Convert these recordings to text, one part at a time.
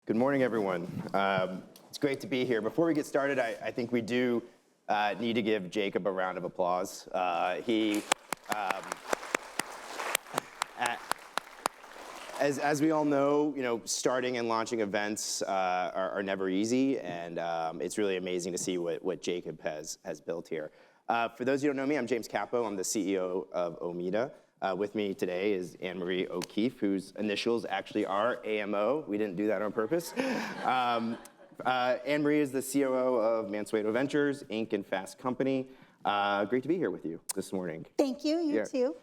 Good morning, everyone. It's great to be here. Before we get started, I think we do need to give Jacob a round of applause. As we all know, starting and launching events are never easy, and it's really amazing to see what Jacob has built here. For those who don't know me, I'm James Capo. I'm the CEO of Omeda. With me today is Anne-Marie O'Keefe, whose initials actually are AMO. We didn't do that on purpose. Anne-Marie is the COO of Mansueto Ventures, Inc. and Fast Company. Great to be here with you this morning. Thank you, you too.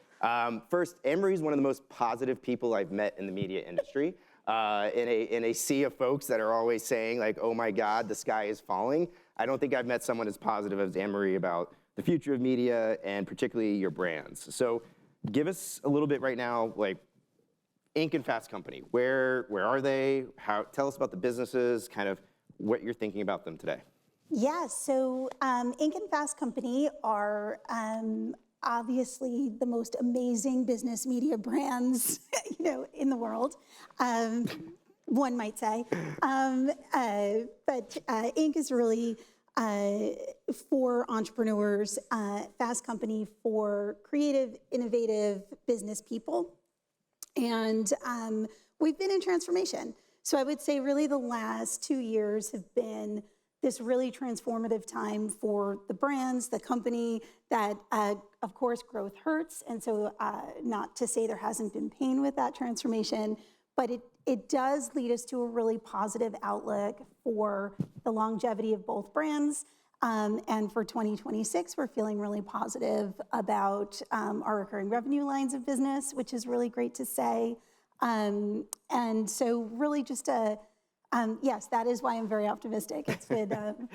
First, Anne-Marie is one of the most positive people I've met in the media industry. In a sea of folks that are always saying, like, oh my God, the sky is falling, I don't think I've met someone as positive as Anne-Marie about the future of media and particularly your brands. So give us a little bit right now, like Inc. and Fast Company. Where are they? Tell us about the businesses, kind of what you're thinking about them today. Yeah, so Inc. and Fast Company are obviously the most amazing business media brands, in the world. One might say. But Inc. is really for entrepreneurs, Fast Company for creative, innovative business people. And we've been in transformation. So I would say really the last 2 years have been this really transformative time for the brands, the company, that of course growth hurts. And so not to say there hasn't been pain with that transformation, but it does lead us to a really positive outlook for the longevity of both brands. And for 2026, we're feeling really positive about our recurring revenue lines of business, which is really great to say. And so really just yes, that is why I'm very optimistic. It's been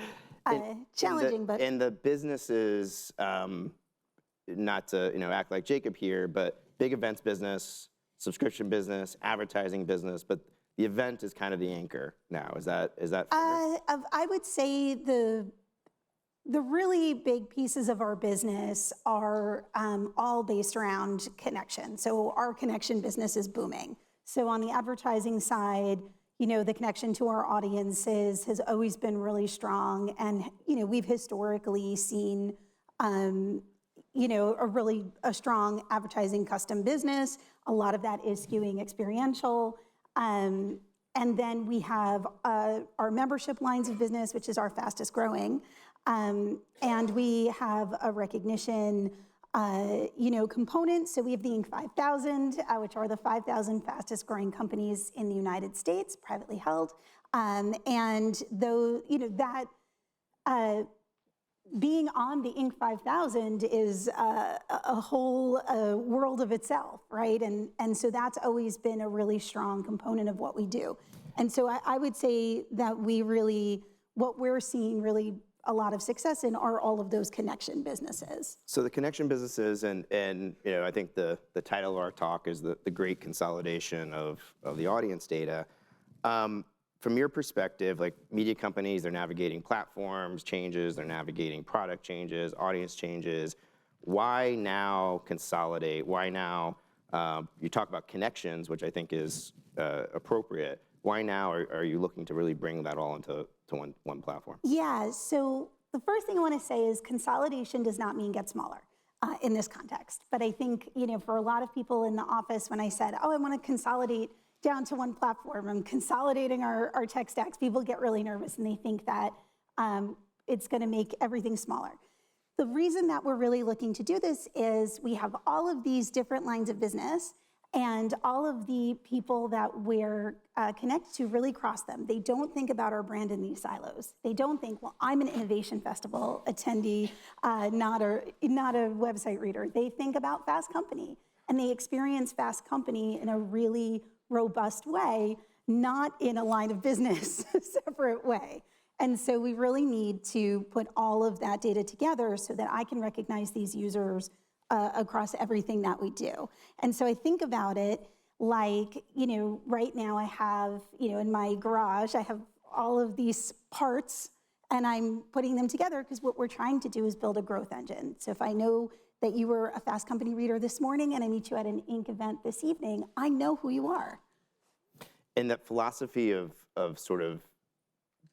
challenging, but... And the businesses, not to act like Jacob here, but big events business, subscription business, advertising business, but the event is kind of the anchor now. Is that fair? I would say the really big pieces of our business are all based around connection. So our connection business is booming. So on the advertising side, the connection to our audiences has always been really strong. And, we've historically seen, a strong advertising custom business. A lot of that is skewing experiential. And then we have our membership lines of business, which is our fastest growing. And we have a recognition, component. So we have the Inc. 5000, which are the 5,000 fastest growing companies in the United States, privately held. And though, being on the Inc. 5000 is a whole world of itself, right? And so that's always been a really strong component of what we do. And so I would say that what we're seeing really a lot of success in are all of those connection businesses. So the connection businesses, and I think the title of our talk is the great consolidation of the audience data. From your perspective, like media companies, they're navigating platforms changes, they're navigating product changes, audience changes. Why now consolidate? Why now? You talk about connections, which I think is appropriate. Why now are you looking to really bring that all into one platform? Yeah, so the first thing I want to say is consolidation does not mean get smaller in this context. But I think, for a lot of people in the office, when I said, I want to consolidate down to one platform, I'm consolidating our tech stacks, people get really nervous and they think that it's going to make everything smaller. The reason that we're really looking to do this is we have all of these different lines of business, and all of the people that we're connected to really cross them. They don't think about our brand in these silos. They don't think, well, I'm an innovation festival attendee, not a website reader. They think about Fast Company, and they experience Fast Company in a really robust way, not in a line of business separate way. And so we really need to put all of that data together so that I can recognize these users across everything that we do. And so I think about it like, right now I have, in my garage, I have all of these parts and I'm putting them together because what we're trying to do is build a growth engine. So if I know that you were a Fast Company reader this morning and I meet you at an Inc. event this evening, I know who you are. And that philosophy of of sort of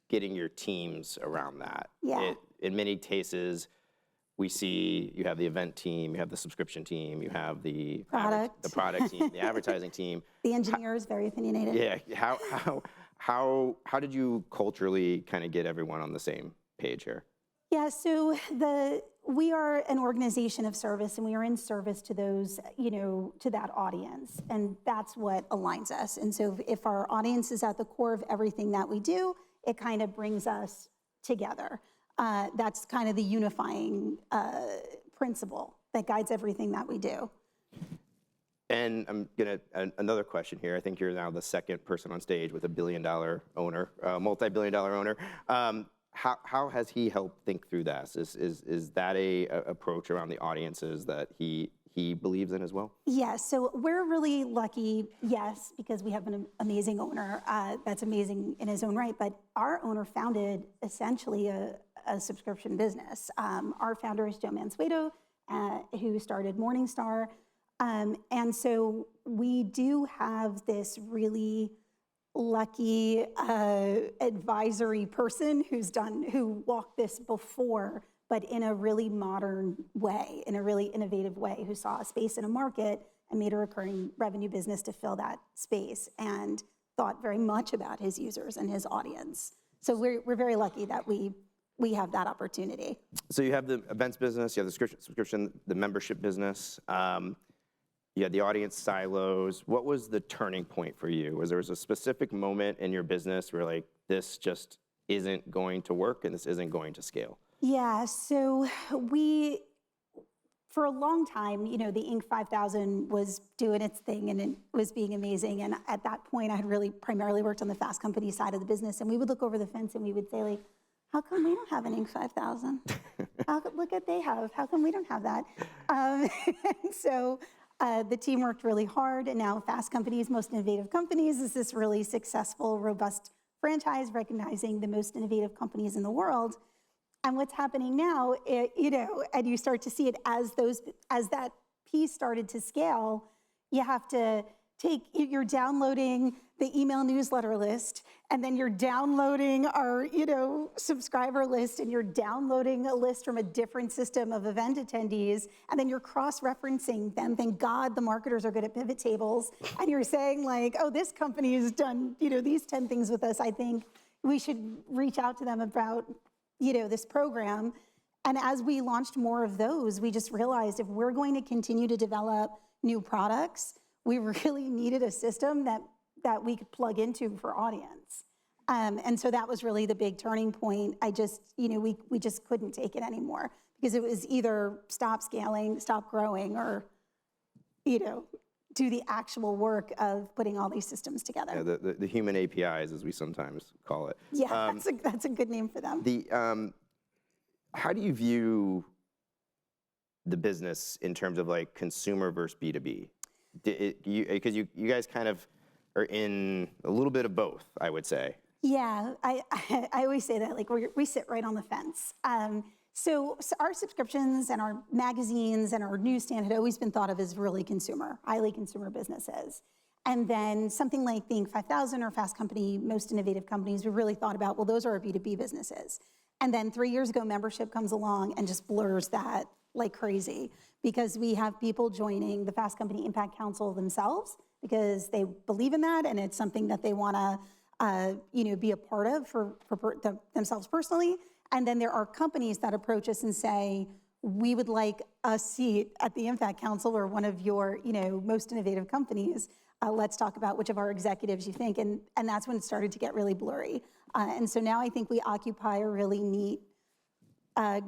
getting your teams around that. Yeah. In many cases, we see you have the event team, you have the subscription team, you have the Product. the product team, the advertising team. The engineer is very opinionated. Yeah, how did you culturally kind of get everyone on the same page here? Yeah, so we are an organization of service, and we are in service to those, to that audience, and that's what aligns us. And so if our audience is at the core of everything that we do, it kind of brings us together. That's kind of the unifying principle that guides everything that we do. And I'm another question here. I think you're now the second person on stage with a billion-dollar owner, multi-billion-dollar owner. How has he helped think through this? Is that a approach around the audiences that he believes in as well? Yeah, so we're really lucky, yes, because we have an amazing owner that's amazing in his own right, but our owner founded essentially a subscription business. Our founder is Joe Mansueto, who started Morningstar. And so we do have this really lucky advisory person who walked this before, but in a really modern way, in a really innovative way, who saw a space in a market and made a recurring revenue business to fill that space and thought very much about his users and his audience. So we're very lucky that we have that opportunity. So you have the events business, you have the subscription, the membership business. You had the audience silos. What was the turning point for you? Was there a specific moment in your business where like, this just isn't going to work and this isn't going to scale? Yeah, so for a long time, the Inc. 5000 was doing its thing and it was being amazing. And at that point, I had really primarily worked on the fast company side of the business. And we would look over the fence and we would say, like, how come we don't have an Inc. 5000? Look what they have. How come we don't have that? And so the team worked really hard, and now Fast Company's Most Innovative Companies is this really successful, robust franchise recognizing the most innovative companies in the world. And what's happening now, and you start to see it as that piece started to scale, you have to you're downloading the email newsletter list, and then you're downloading our, subscriber list, and you're downloading a list from a different system of event attendees, and then you're cross-referencing them. Thank God the marketers are good at pivot tables, and you're saying like, oh, this company has done, these 10 things with us. I think we should reach out to them about, this program. And as we launched more of those, we just realized if we're going to continue to develop new products, we really needed a system that we could plug into for audience. And so that was really the big turning point. We just couldn't take it anymore because it was either stop scaling, stop growing, or, do the actual work of putting all these systems together. Yeah, the human APIs, as we sometimes call it. Yeah, that's a good name for them. How do you view the business in terms of like consumer versus B2B? Because you guys kind of are in a little bit of both, I would say. Yeah, I always say that, like we sit right on the fence. So our subscriptions and our magazines and our newsstand had always been thought of as really highly consumer businesses. And then something like the Inc. 5000 or Fast Company, Most Innovative Companies, we really thought about, well, those are our B2B businesses. And then 3 years ago, membership comes along and just blurs that like crazy, because we have people joining the Fast Company Impact Council themselves because they believe in that and it's something that they want to be a part of for themselves personally. And then there are companies that approach us and say, we would like a seat at the Impact Council or one of your most innovative companies. Let's talk about which of our executives you think. And that's when it started to get really blurry. And so now I think we occupy a really neat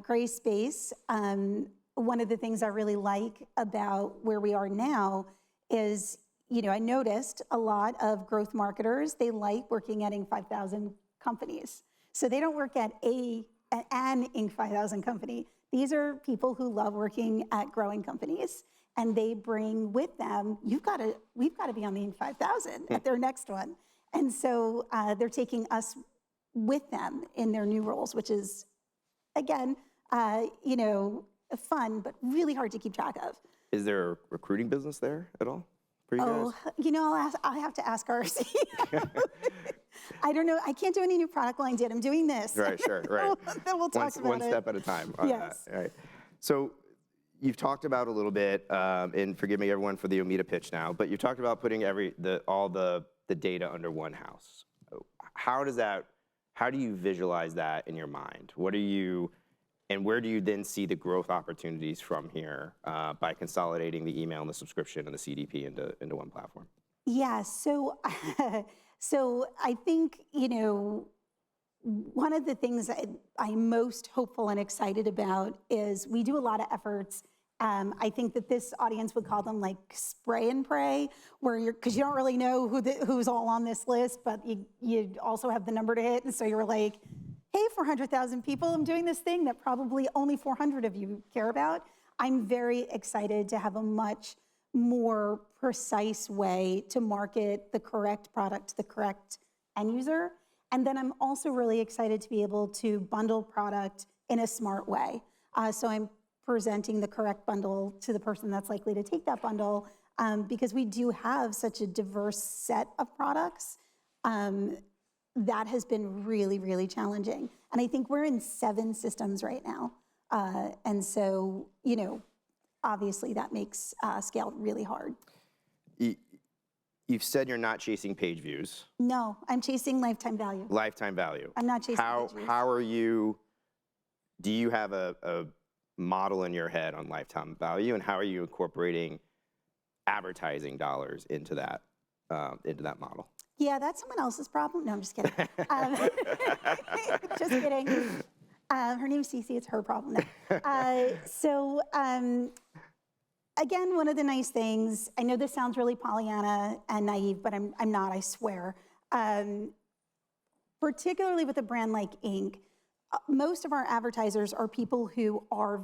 gray space. One of the things I really like about where we are now is, I noticed a lot of growth marketers, they like working at Inc. 5000 companies. So they don't work at an Inc. 5000 company. These are people who love working at growing companies, and they bring with them, we've got to be on the Inc. 5000 at their next one. And so they're taking us with them in their new roles, which is, again, fun, but really hard to keep track of. Is there a recruiting business there at all for you guys? I have to ask our CEO. I don't know. I can't do any new product lines yet. I'm doing this. Right, sure, right. Then we'll talk about One it. step at a time on Yes. that. All right. So you've talked about a little bit, and forgive me everyone for the Omeda pitch now, but you talked about putting all the data under one house. How do you visualize that in your mind? And where do you then see the growth opportunities from here by consolidating the email and the subscription and the CDP into one platform? Yeah, so so I think, one of the things that I'm most hopeful and excited about is we do a lot of efforts. I think that this audience would call them like spray and pray, because you don't really know who's all on this list, but you also have the number to hit, and so you're like, hey, 400,000 people, I'm doing this thing that probably only 400 of you care about. I'm very excited to have a much more precise way to market the correct product to the correct end user. And then I'm also really excited to be able to bundle product in a smart way. So I'm presenting the correct bundle to the person that's likely to take that bundle, because we do have such a diverse set of products. That has been really, really challenging. And I think we're in 7 systems right now. And so, obviously that makes scale really hard. You've said you're not chasing page views. No, I'm chasing lifetime value. Lifetime value. I'm not chasing page views. How are do you have a model in your head on lifetime value, and how are you incorporating advertising dollars into that model? Yeah, that's someone else's problem. No, I'm just kidding. Just kidding. Her name's Cece. It's her problem now. Again, one of the nice things, I know this sounds really Pollyanna and naive, but I'm not, I swear. Particularly with a brand like Inc., most of our advertisers are people who are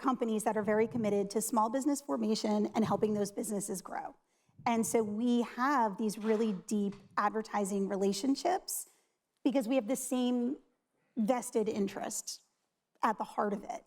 companies that are very committed to small business formation and helping those businesses grow. And so we have these really deep advertising relationships because we have the same vested interest at the heart of it.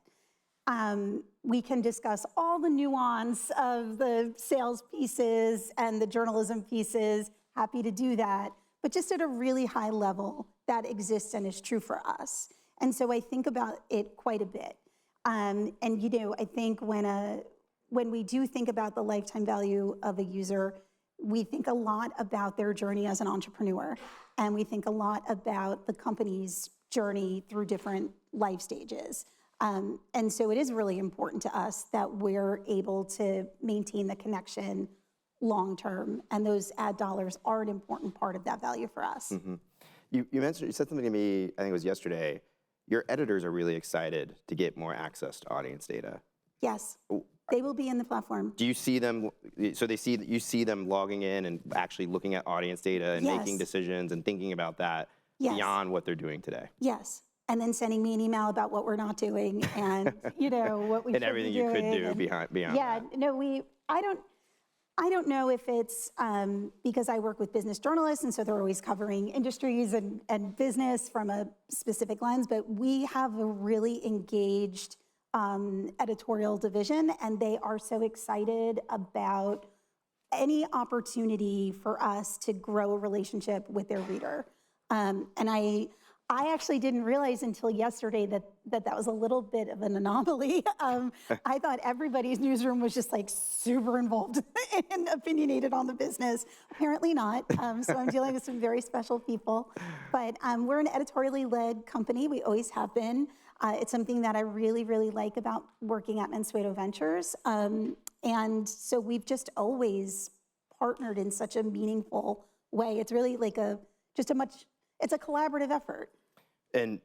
We can discuss all the nuance of the sales pieces and the journalism pieces, happy to do that, but just at a really high level that exists and is true for us. And so I think about it quite a bit. I think when we do think about the lifetime value of a user, we think a lot about their journey as an entrepreneur, and we think a lot about the company's journey through different life stages. And so it is really important to us that we're able to maintain the connection long term, and those ad dollars are an important part of that value for us. Mm-hmm. You said something to me, I think it was yesterday. Your editors are really excited to get more access to audience data. Yes, they will be in the platform. Do you see them, so you see them logging in and actually looking at audience data and making decisions and thinking about that beyond what they're doing today? Yes, and then sending me an email about what we're not doing and what we should be doing. And everything you could do beyond that. No, I don't know if it's because I work with business journalists, and so they're always covering industries and business from a specific lens, but we have a really engaged editorial division, and they are so excited about any opportunity for us to grow a relationship with their reader. And I actually didn't realize until yesterday that was a little bit of an anomaly. I thought everybody's newsroom was just like super involved and opinionated on the business. Apparently not. So I'm dealing with some very special people. But we're an editorially led company. We always have been. It's something that I really, really like about working at Mansueto Ventures. And so we've just always partnered in such a meaningful way. It's really like it's a collaborative effort. And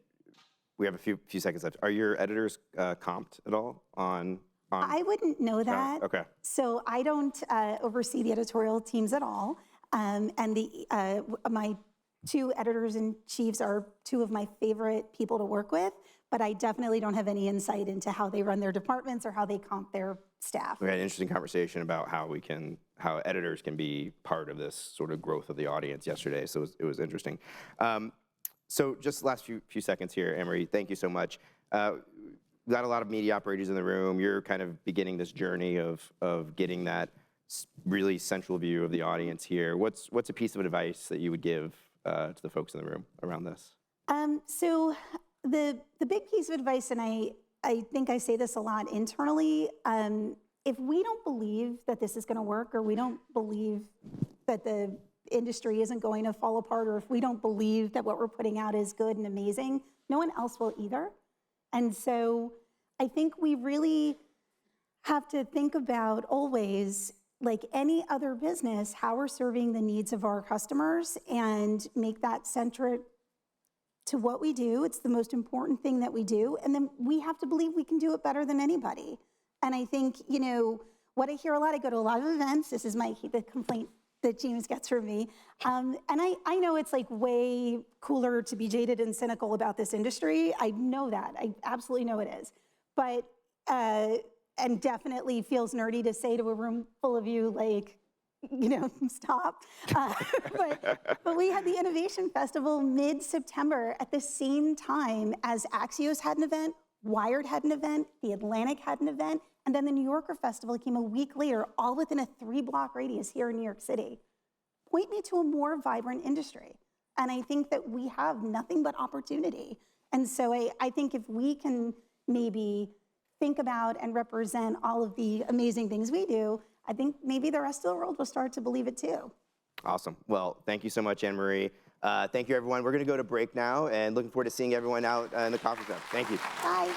we have a few seconds left. Are your editors comped at all on? I wouldn't know that. No? Okay. So I don't oversee the editorial teams at all. And my 2 editors-in-chiefs are 2 of my favorite people to work with, but I definitely don't have any insight into how they run their departments or how they comp their staff. We had an interesting conversation about how editors can be part of this sort of growth of the audience yesterday, so it was interesting. So just the last few seconds here, Anne-Marie, thank you so much. We've got a lot of media operators in the room. You're kind of beginning this journey of getting that really central view of the audience here, what's a piece of advice that you would give to the folks in the room around this? So the big piece of advice, and I think I say this a lot internally, if we don't believe that this is going to work, or we don't believe that the industry isn't going to fall apart, or if we don't believe that what we're putting out is good and amazing, no one else will either. And so I think we really have to think about always, like any other business, how we're serving the needs of our customers and make that centric to what we do. It's the most important thing that we do. And then we have to believe we can do it better than anybody. And I think, what I hear a lot, I go to a lot of events. This is the complaint that James gets from me. And I know it's like way cooler to be jaded and cynical about this industry. I know that. I absolutely know it is. But, and definitely feels nerdy to say to a room full of you, like, stop. But we had the Innovation Festival mid-September at the same time as Axios had an event, Wired had an event, The Atlantic had an event, and then the New Yorker Festival came a week later, all within a 3-block radius here in New York City. Point me to a more vibrant industry. And I think that we have nothing but opportunity. And so I think if we can maybe think about and represent all of the amazing things we do, I think maybe the rest of the world will start to believe it too. Awesome. Well, thank you so much, Anne-Marie. Thank you, everyone. We're going to go to break now, and looking forward to seeing everyone out in the conference room. Thank you. Bye.